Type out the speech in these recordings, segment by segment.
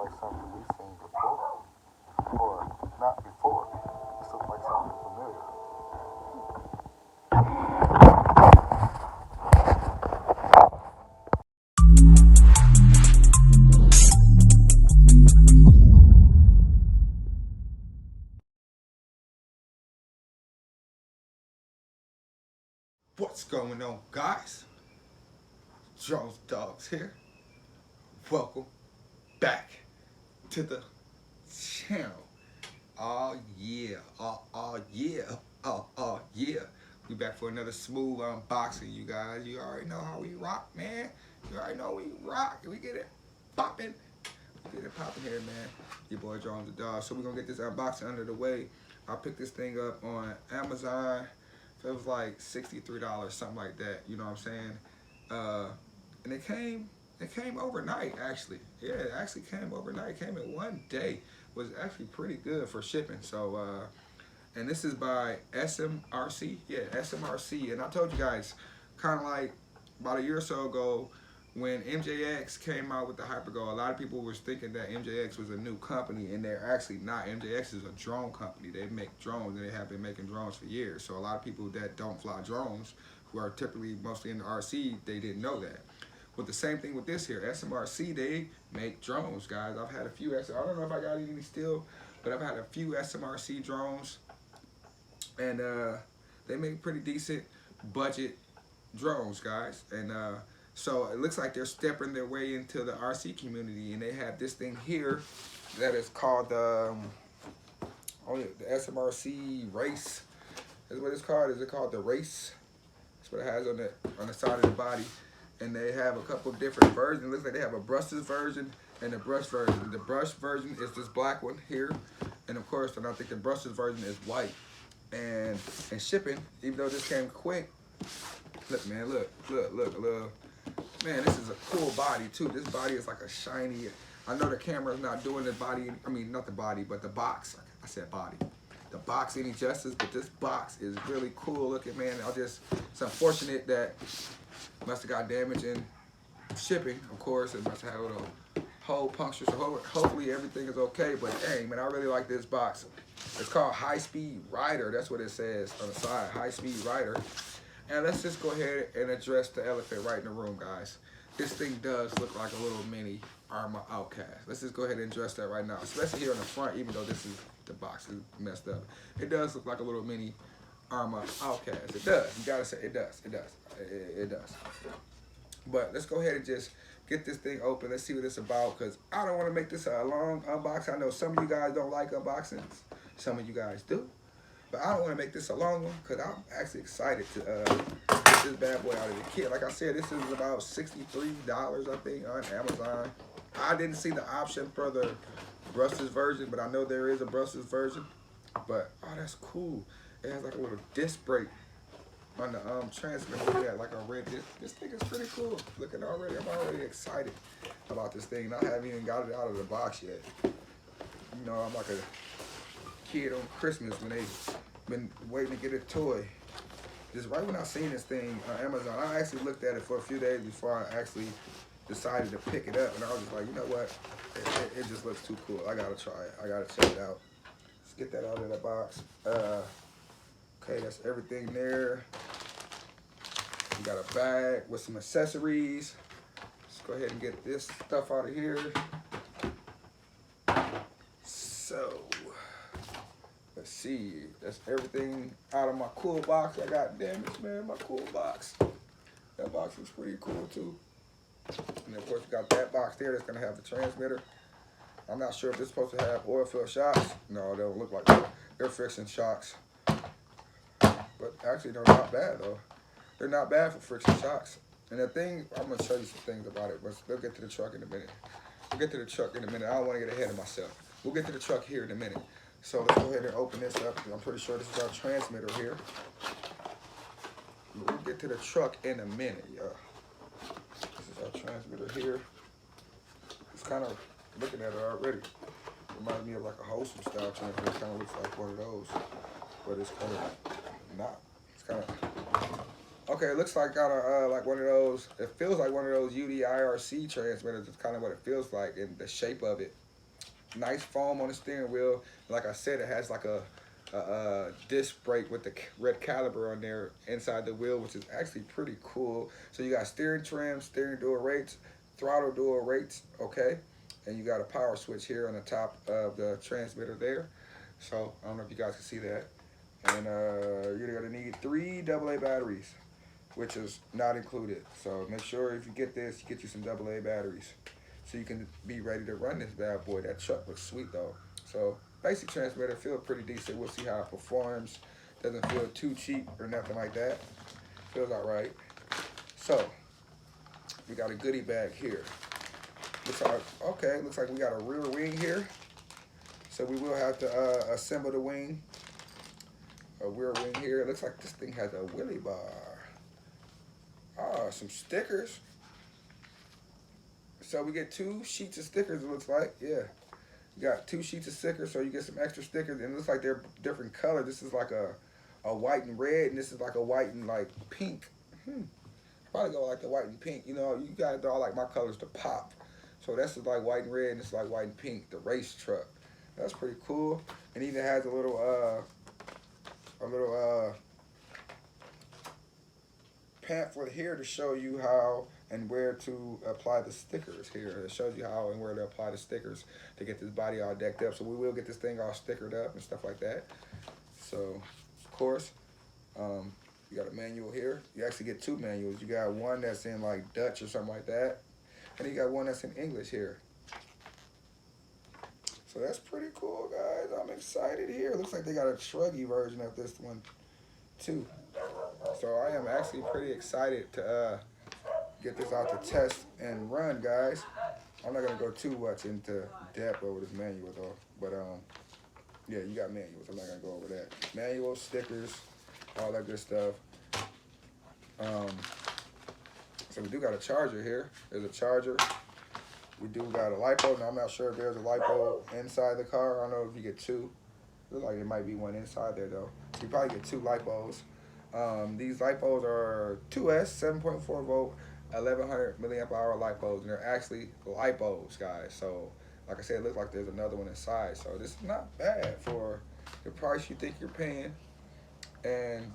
like something we've seen before. Or not before. This looks like something familiar. What's going on, guys? Jones Dogs here. Welcome back to the channel. Oh yeah, oh yeah, oh yeah. We back for another smooth unboxing, you guys. You already know how we rock, man. You already know we rock. We get it popping. We get it popping here, man. Your boy Jones the Dog. So we're gonna get this unboxing under the way. I picked this thing up on Amazon. It was like $63, something like that. You know what I'm saying? And it came overnight actually. Yeah, it actually came overnight. It came in one day. Was actually pretty good for shipping. So and this is by SMRC. Yeah, SMRC. And I told you guys, kind of like about a year or so ago, when MJX came out with the HyperGo, a lot of people was thinking that MJX was a new company, and they're actually not. MJX is a drone company. They make drones, and they have been making drones for years. So a lot of people that don't fly drones, who are typically mostly in the RC, they didn't know that. But the same thing with this here, SMRC, they make drones, guys. I've had a few, I don't know if I got any still, but I've had a few SMRC drones, and they make pretty decent budget drones, guys. And so it looks like they're stepping their way into the RC community, and they have this thing here that is called the SMRC Race. Is what it's called. Is it called the Race? That's what it has on the side of the body. And they have a couple different versions. It looks like they have a brushless version and a brush version. The brush version is this black one here, and of course, and I think the brushless version is white. And shipping, even though this came quick, look, man, look. Man, this is a cool body too. This body is like a shiny. I know the camera is not doing the body. I mean, not the body, but the box. I said body. The box any justice, but this box is really cool looking, man. It's unfortunate that must have got damaged in shipping, of course. It must have had a little hole puncture, so hopefully everything is okay. But dang, man, I really like this box. It's called High Speed Rider. That's what it says on the side, High Speed Rider. And let's just go ahead and address the elephant right in the room, guys. This thing does look like a little mini Arrma Outcast. Let's just go ahead and address that right now, especially here on the front, even though this is the box is messed up. It does look like a little mini Arrma Outcast. It does. You gotta say it does. It does. It does. But let's go ahead and just get this thing open. Let's see what it's about, because I don't want to make this a long unboxing. I know some of you guys don't like unboxings. Some of you guys do. But I don't want to make this a long one, because I'm actually excited to get this bad boy out of the kit. Like I said, this is about $63, I think, on Amazon. I didn't see the option for the brushless version, but I know there is a brushless version. But, oh, that's cool. It has like a little disc brake on the transmitter. Look at that, like a red disc. This thing is pretty cool. Looking already, I'm already excited about this thing. And I haven't even got it out of the box yet. You know, I'm like a kid on Christmas when they been waiting to get a toy. Just right when I seen this thing on Amazon, I actually looked at it for a few days before I actually decided to pick it up. And I was just like, you know what? It just looks too cool. I gotta try it. I gotta check it out. Let's get that out of the box. Okay, that's everything there. We got a bag with some accessories. Let's go ahead and get this stuff out of here. So, let's see. That's everything out of my cool box. I got damaged, man. My cool box. That box was pretty cool too. And of course, we got that box there that's gonna have the transmitter. I'm not sure if this is supposed to have oil fill shocks. No, they don't look like that. They're friction shocks. But actually, they're not bad though. They're not bad for friction shocks. And the thing, I'm gonna show you some things about it, but we'll get to the truck in a minute. We'll get to the truck in a minute. I don't want to get ahead of myself. We'll get to the truck here in a minute. So let's go ahead and open this up. I'm pretty sure this is our transmitter here. We'll get to the truck in a minute, y'all. This is our transmitter here. It's kind of, looking at it already, reminds me of like a wholesome style transmitter. It kind of looks like one of those, but it's kind of not. It's kind of, okay, it looks like kind of like one of those, it feels like one of those UDIRC transmitters. It's kind of what it feels like in the shape of it. nice foam on the steering wheel. Like I said, it has like a disc brake with the red caliber on there inside the wheel, which is actually pretty cool. So you got steering trim, steering dual rates, throttle dual rates, okay? And you got a power switch here on the top of the transmitter there. So I don't know if you guys can see that. And you're gonna need 3 AA batteries, which is not included. So make sure if you get this, you get you some AA batteries so you can be ready to run this bad boy. That truck looks sweet though. So basic transmitter, feel pretty decent. We'll see how it performs. Doesn't feel too cheap or nothing like that. Feels all right. So we got a goodie bag here. Looks like, okay, looks like we got a rear wing here. So we will have to assemble the wing. A rear wing here. It looks like this thing has a wheelie bar. Ah, some stickers. So we get 2 sheets of stickers, it looks like. Yeah. You got 2 sheets of stickers, so you get some extra stickers. And it looks like they're different color. This is like a white and red, and this is like a white and like pink. Probably go like the white and pink. You know, you gotta do all like my colors to pop. So that's just like white and red, and it's like white and pink, the race truck. That's pretty cool. And even has a little pamphlet here to show you how and where to apply the stickers here. It shows you how and where to apply the stickers to get this body all decked up. So we will get this thing all stickered up and stuff like that. So, of course, you got a manual here. You actually get 2 manuals. You got one that's in like Dutch or something like that. And you got one that's in English here. So that's pretty cool, guys. I'm excited here. Looks like they got a truggy version of this one, too. So I am actually pretty excited to get this out to test and run, guys. I'm not gonna go too much into depth over this manual though, but yeah, you got manuals. I'm not gonna go over that. Manuals, stickers, all that good stuff. So we do got a charger here. There's a charger. We do got a lipo. Now I'm not sure if there's a lipo inside the car. I don't know if you get 2. Looks like there might be one inside there though. So you probably get 2 lipos. These lipos are 2S, 7.4 volt, 1100 milliamp hour lipos, and they're actually lipos, guys. So, like I said, it looks like there's another one inside. So this is not bad for the price you think you're paying. And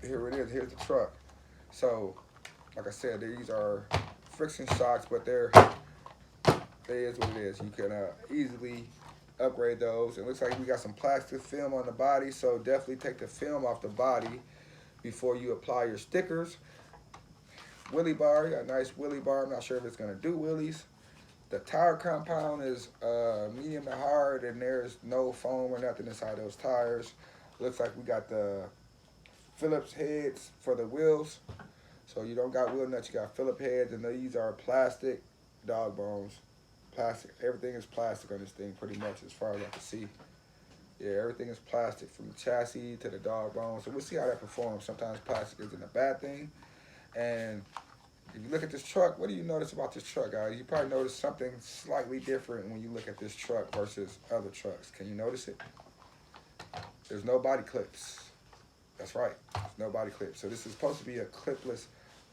here it is. Here's the truck. So, like I said, these are friction shocks, but it is what it is. You can easily upgrade those. It looks like we got some plastic film on the body, so definitely take the film off the body before you apply your stickers. Wheelie bar, you got a nice wheelie bar. I'm not sure if it's gonna do wheelies. The tire compound is medium to hard, and there's no foam or nothing inside those tires. Looks like we got the Phillips heads for the wheels. So you don't got wheel nuts, you got Phillips heads, and these are plastic dog bones. Plastic. Everything is plastic on this thing, pretty much, as far as I can see. Yeah, everything is plastic from the chassis to the dog bone. So we'll see how that performs. Sometimes plastic isn't a bad thing. And if you look at this truck, what do you notice about this truck, guys? You probably notice something slightly different when you look at this truck versus other trucks. Can you notice it? There's no body clips. That's right. There's no body clips. So this is supposed to be a clipless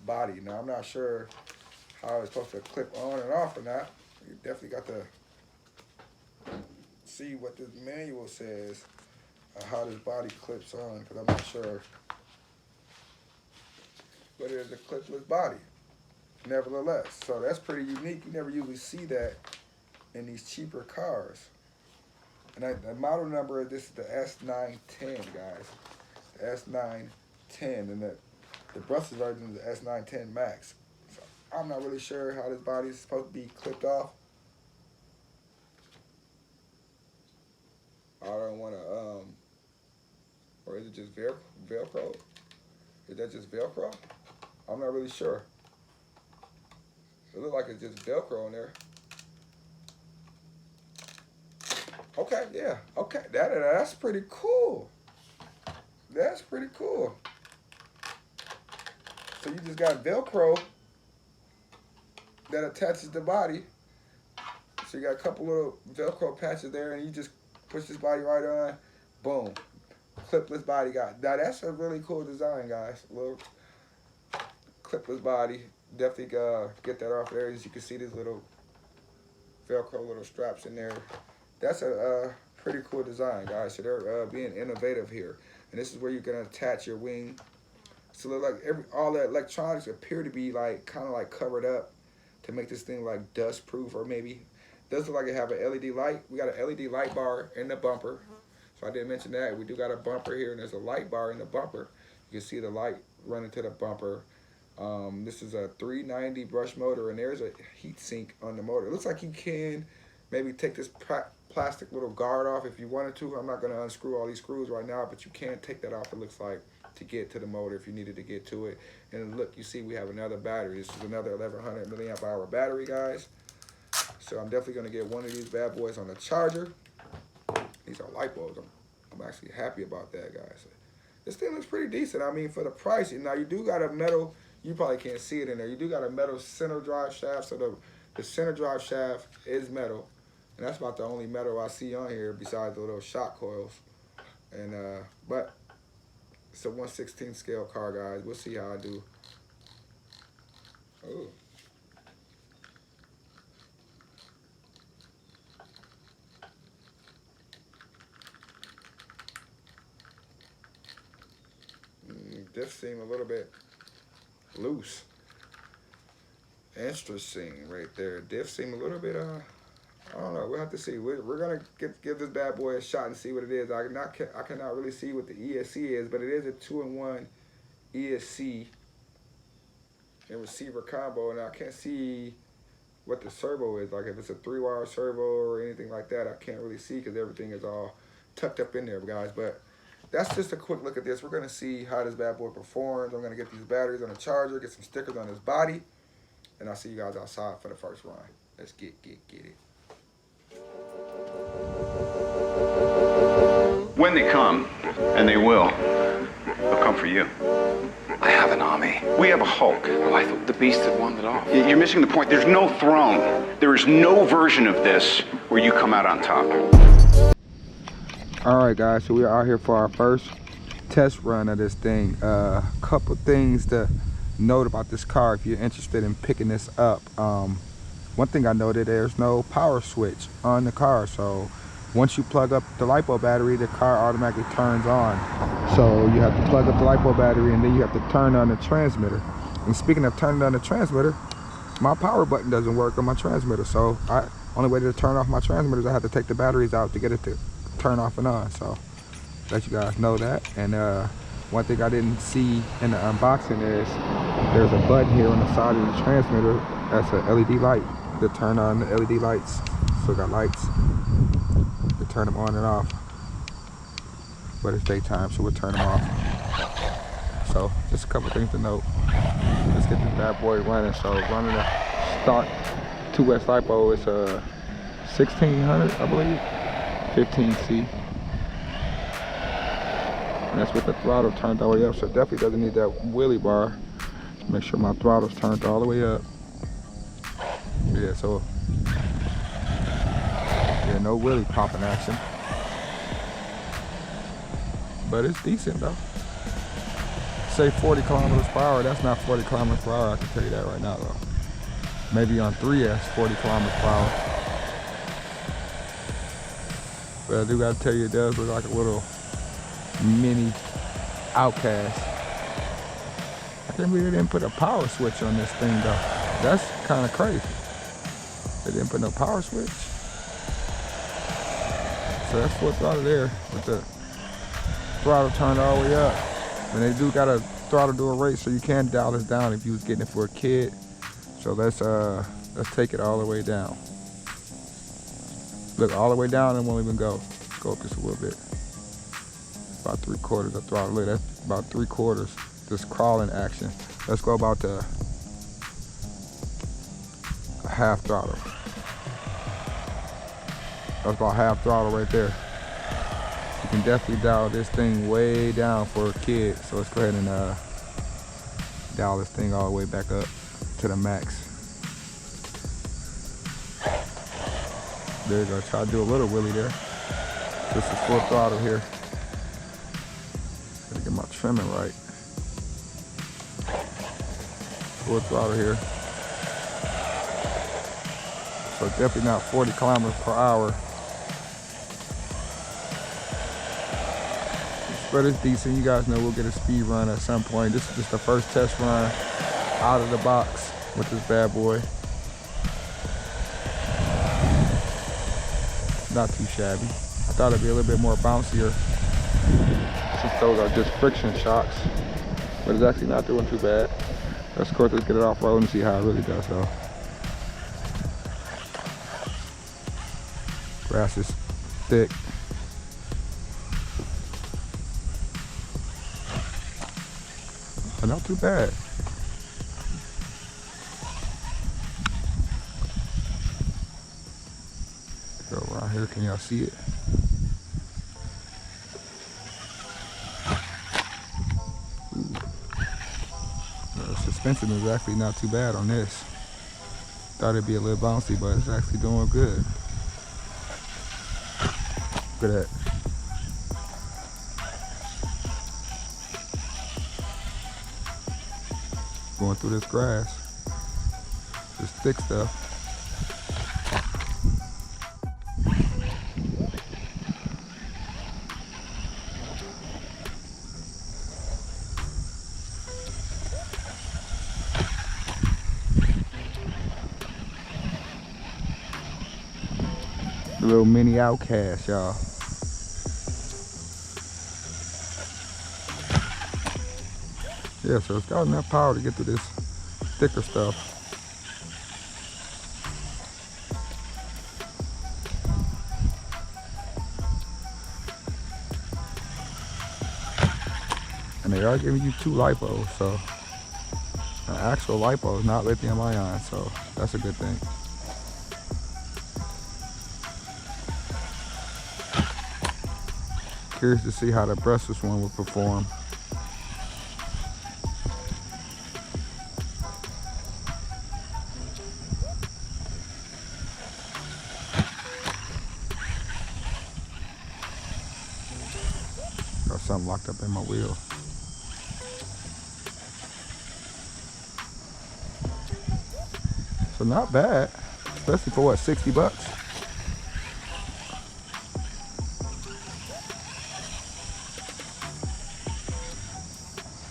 body. Now, I'm not sure how it's supposed to clip on and off or not. You definitely got to see what this manual says, how this body clips on, because I'm not sure. But it is a clipless body, nevertheless. So that's pretty unique. You never usually see that in these cheaper cars. And the model number of this is the S910, guys. The S910, and the Brussels version is the S910 Max. So I'm not really sure how this body is supposed to be clipped off. I don't want to, or is it just Velcro? Is that just Velcro? I'm not really sure. It looks like it's just Velcro on there. Okay, yeah, okay, that's pretty cool. That's pretty cool. So you just got Velcro that attaches the body. So you got a couple little Velcro patches there, and you just push this body right on. Boom. Clipless body got. Now that's a really cool design, guys. A little clipless body. Definitely get that off there. As you can see, these little Velcro little straps in there. That's a pretty cool design, guys. So they're being innovative here. And this is where you're gonna attach your wing. So look like all the electronics appear to be like kind of like covered up to make this thing like dust proof, or maybe does look like it have an LED light. We got an LED light bar in the bumper. So I didn't mention that. We do got a bumper here, and there's a light bar in the bumper. You can see the light running to the bumper. This is a 390 brush motor, and there's a heat sink on the motor. It looks like you can maybe take this plastic little guard off if you wanted to. I'm not going to unscrew all these screws right now, but you can take that off, it looks like, to get to the motor if you needed to get to it. And look, you see we have another battery. This is another 1100 milliamp hour battery, guys. So I'm definitely going to get one of these bad boys on the charger. These are lipos. I'm actually happy about that, guys. This thing looks pretty decent. I mean, for the price. Now, you do got a metal, you probably can't see it in there. You do got a metal center drive shaft. So the center drive shaft is metal. And that's about the only metal I see on here besides the little shock coils. And but it's a 1/16 scale car, guys. We'll see how I do. Oh. This seemed a little bit loose. Interesting right there. Diff seemed a little bit, I don't know. We'll have to see. We're going to give this bad boy a shot and see what it is. I cannot really see what the ESC is, but it is a 2-in-1 ESC and receiver combo. And I can't see what the servo is. Like if it's a 3-wire servo or anything like that, I can't really see because everything is all tucked up in there, guys. But that's just a quick look at this. We're going to see how this bad boy performs. I'm going to get these batteries on the charger, get some stickers on his body, and I'll see you guys outside for the first run. Let's get it. When they come, and they will, they'll come for you. I have an army. We have a Hulk. Oh, I thought the beast had wandered off. You're missing the point. There's no throne. There is no version of this where you come out on top. All right, guys, so we are out here for our first test run of this thing. Couple things to note about this car if you're interested in picking this up. One thing I noted, there's no power switch on the car, so once you plug up the LiPo battery, the car automatically turns on. So you have to plug up the LiPo battery, and then you have to turn on the transmitter. And speaking of turning on the transmitter, my power button doesn't work on my transmitter, so only way to turn off my transmitter is I have to take the batteries out to get it to turn off and on. So let you guys know that. And one thing I didn't see in the unboxing is there's a button here on the side of the transmitter that's a LED light to turn on the LED lights. So got lights to turn them on and off, but it's daytime, so we'll turn them off. So just a couple things to note. Let's get this bad boy running. So running the stock 2S LiPo is 1600, I believe, 15C. And that's with the throttle turned all the way up, so it definitely doesn't need that wheelie bar. Just make sure my throttle's turned all the way up. Yeah, so yeah, no wheelie popping action, but it's decent though. Say 40 kilometers per hour. That's not 40 kilometers per hour, I can tell you that right now though. Maybe on 3S 40 kilometers per hour. But I do gotta tell you, it does look like a little mini Outcast. I can't believe they didn't put a power switch on this thing though. That's kind of crazy. They didn't put no power switch. So that's full throttle there with the throttle turned all the way up. And they do got a throttle dual rate, so you can dial this down if you was getting it for a kid. So let's take it all the way down. Look, all the way down and won't even go. Let's go up just a little bit. About 3/4 of throttle. Look, that's about 3/4. Just crawling action. Let's go about the half throttle. That's about half throttle right there. You can definitely dial this thing way down for a kid. So let's go ahead and dial this thing all the way back up to the max. There you go. Try to do a little wheelie there. This is full throttle here. Gotta get my trimming right. Full throttle here. So so definitely not 40 kilometers per hour. But it's decent. You guys know we'll get a speed run at some point. This is just the first test run out of the box with this bad boy. Not too shabby. I thought it'd be a little bit more bouncier since those are just friction shocks, but it's actually not doing too bad. Let's go to get it off road and see how it really does though. Grass is thick. But not too bad. Go around here, can y'all see it? The suspension is actually not too bad on this. Thought it'd be a little bouncy, but it's actually doing good. Look at that. Going through this grass, this thick stuff. The little mini Outcast, y'all. Yeah, so it's got enough power to get through this thicker stuff. And they are giving you 2 lipos, so an actual lipo is not lithium ion, so that's a good thing. Curious to see how the brushless one will perform. Got something locked up in my wheel. So not bad, especially for what, 60 bucks?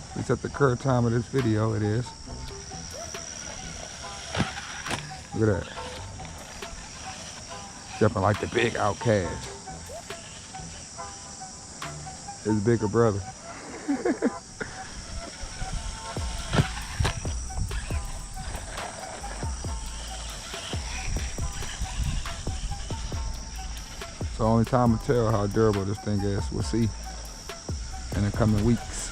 At least at the current time of this video, it is. Look at that. Jumping like the big Outcast. His bigger brother. So only time will tell how durable this thing is. We'll see in the coming weeks.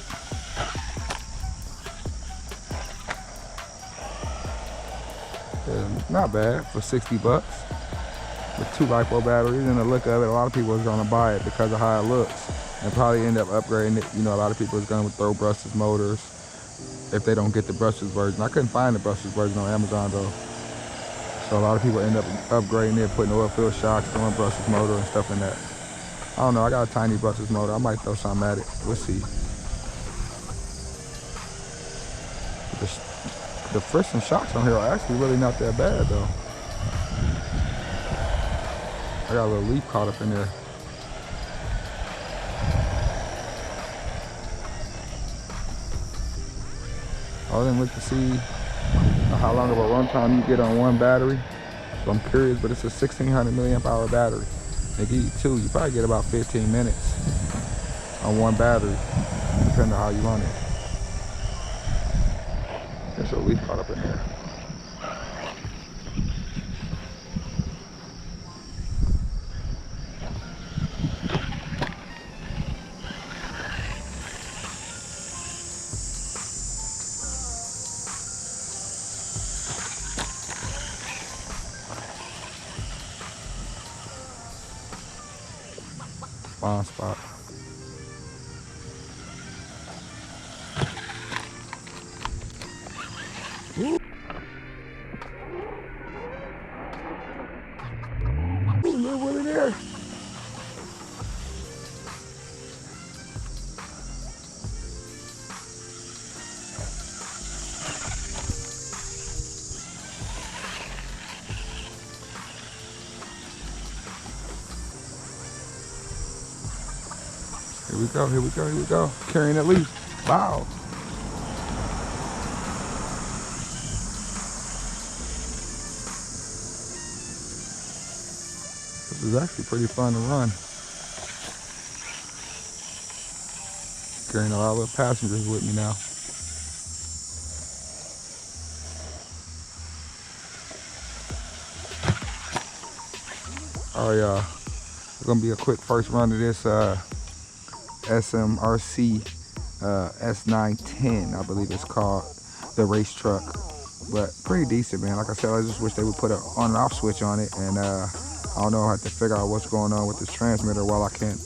And not bad for 60 bucks. With 2 LiPo batteries, and the look of it, a lot of people is gonna buy it because of how it looks. And probably end up upgrading it. You know, a lot of people is gonna throw brushless motors if they don't get the brushless version. I couldn't find the brushless version on Amazon though. So a lot of people end up upgrading it, putting oil filled shocks, throwing brushless motor and stuff in that. I don't know, I got a tiny brushless motor. I might throw something at it. We'll see. The friction shocks on here are actually really not that bad though. I got a little leaf caught up in there. I didn't look to see how long of a runtime you get on one battery. So I'm curious, but it's a 1600 milliamp hour battery. They give you 2, you probably get about 15 minutes on one battery, depending on how you run it. There's a leaf caught up in there. Fine spot. Ooh. Ooh, little Willie there. Here we go, here we go, here we go. Carrying at least. Wow. This is actually pretty fun to run. Carrying a lot of passengers with me now. All right, y'all. It's gonna be a quick first run of this SMRC S910, I believe it's called, the race truck. But pretty decent, man. Like I said, I just wish they would put an on and off switch on it, and I don't know, I have to figure out what's going on with this transmitter why I can't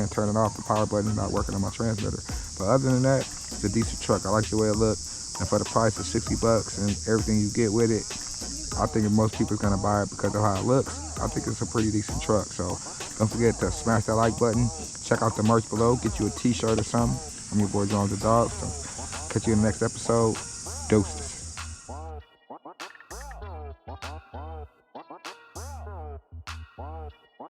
turn it off. The power button is not working on my transmitter. But other than that, it's a decent truck. I like the way it looks, and for the price of $60 and everything you get with it, I think most people's gonna buy it because of how it looks. I think it's a pretty decent truck. So don't forget to smash that like button. Check out the merch below. Get you a t-shirt or something. I'm your boy Jones the Dog. So catch you in the next episode. Doses.